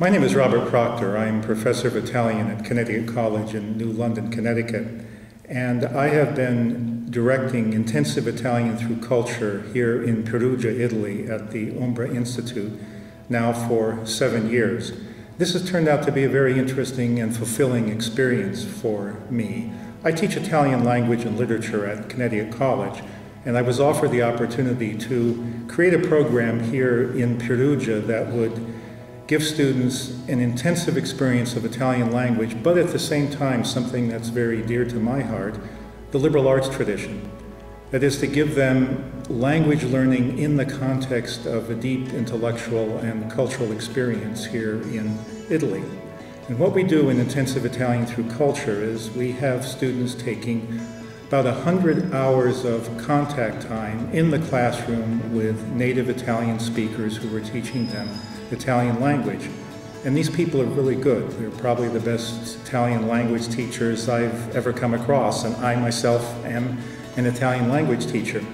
My name is Robert Proctor. I'm professor of Italian at Connecticut College in New London, Connecticut. And I have been directing intensive Italian through culture here in Perugia, Italy at the Umbra Institute now for 7 years. This has turned out to be a very interesting and fulfilling experience for me. I teach Italian language and literature at Connecticut College, and I was offered the opportunity to create a program here in Perugia that would give students an intensive experience of Italian language, but at the same time something that's very dear to my heart, the liberal arts tradition. That is, to give them language learning in the context of a deep intellectual and cultural experience here in Italy. And what we do in intensive Italian through culture is we have students taking about 100 hours of contact time in the classroom with native Italian speakers who are teaching them Italian language. And these people are really good. They're probably the best Italian language teachers I've ever come across, and I myself am an Italian language teacher.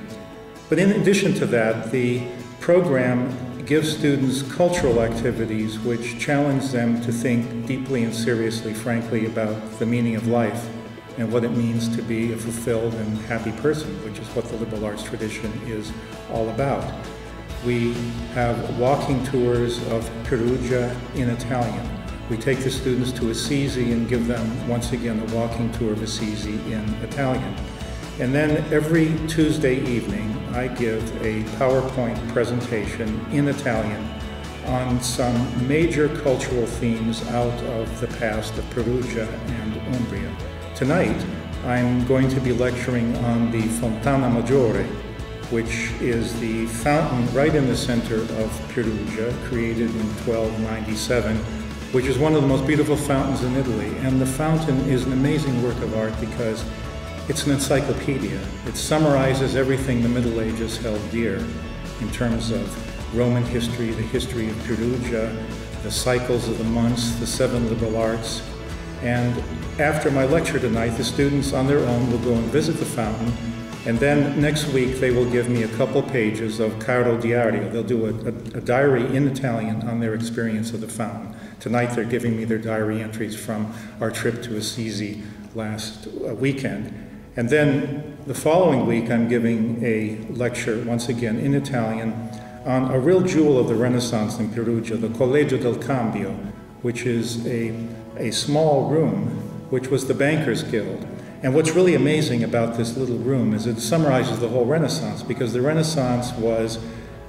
But in addition to that, the program gives students cultural activities which challenge them to think deeply and seriously, frankly, about the meaning of life and what it means to be a fulfilled and happy person, which is what the liberal arts tradition is all about. We have walking tours of Perugia in Italian. We take the students to Assisi and give them, once again, a walking tour of Assisi in Italian. And then every Tuesday evening, I give a PowerPoint presentation in Italian on some major cultural themes out of the past of Perugia and Umbria. Tonight, I'm going to be lecturing on the Fontana Maggiore, which is the fountain right in the center of Perugia, created in 1297, which is one of the most beautiful fountains in Italy. And the fountain is an amazing work of art because it's an encyclopedia. It summarizes everything the Middle Ages held dear in terms of Roman history, the history of Perugia, the cycles of the months, the 7 liberal arts. And after my lecture tonight, the students on their own will go and visit the fountain, and then next week they will give me a couple pages of Caro Diario. They'll do a diary in Italian on their experience of the fountain. Tonight they're giving me their diary entries from our trip to Assisi last weekend. And then the following week I'm giving a lecture, once again in Italian, on a real jewel of the Renaissance in Perugia, the Collegio del Cambio, which is a small room which was the Bankers Guild. And what's really amazing about this little room is it summarizes the whole Renaissance, because the Renaissance was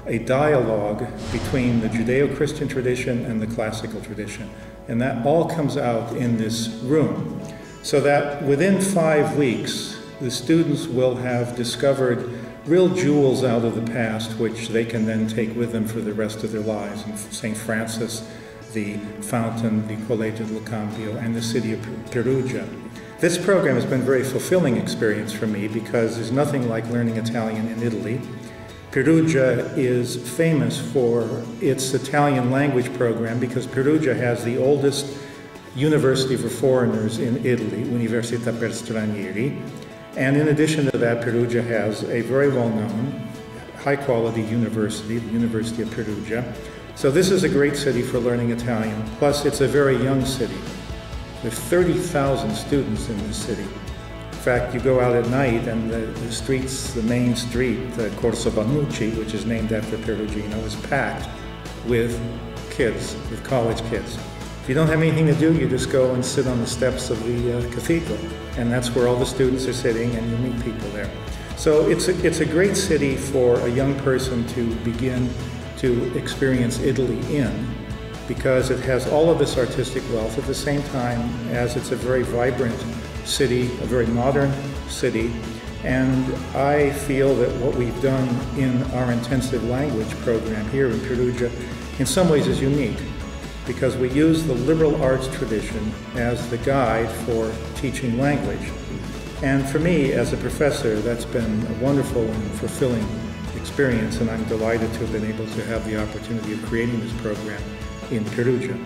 a dialogue between the Judeo-Christian tradition and the classical tradition. And that all comes out in this room. So that within 5 weeks, the students will have discovered real jewels out of the past, which they can then take with them for the rest of their lives. And St. Francis, the fountain, the Collegio del Cambio, and the city of Perugia. This program has been a very fulfilling experience for me because there's nothing like learning Italian in Italy. Perugia is famous for its Italian language program because Perugia has the oldest university for foreigners in Italy, Università per Stranieri. And in addition to that, Perugia has a very well-known, high-quality university, the University of Perugia. So this is a great city for learning Italian, plus it's a very young city. There are 30,000 students in this city. In fact, you go out at night and the streets, the main street, the Corso Vannucci, which is named after Perugino, is packed with kids, with college kids. If you don't have anything to do, you just go and sit on the steps of the cathedral. And that's where all the students are sitting, and you meet people there. So it's a great city for a young person to begin to experience Italy in, because it has all of this artistic wealth at the same time as it's a very vibrant city, a very modern city. And I feel that what we've done in our intensive language program here in Perugia in some ways is unique, because we use the liberal arts tradition as the guide for teaching language. And for me, as a professor, that's been a wonderful and fulfilling experience, and I'm delighted to have been able to have the opportunity of creating this program in Perugia.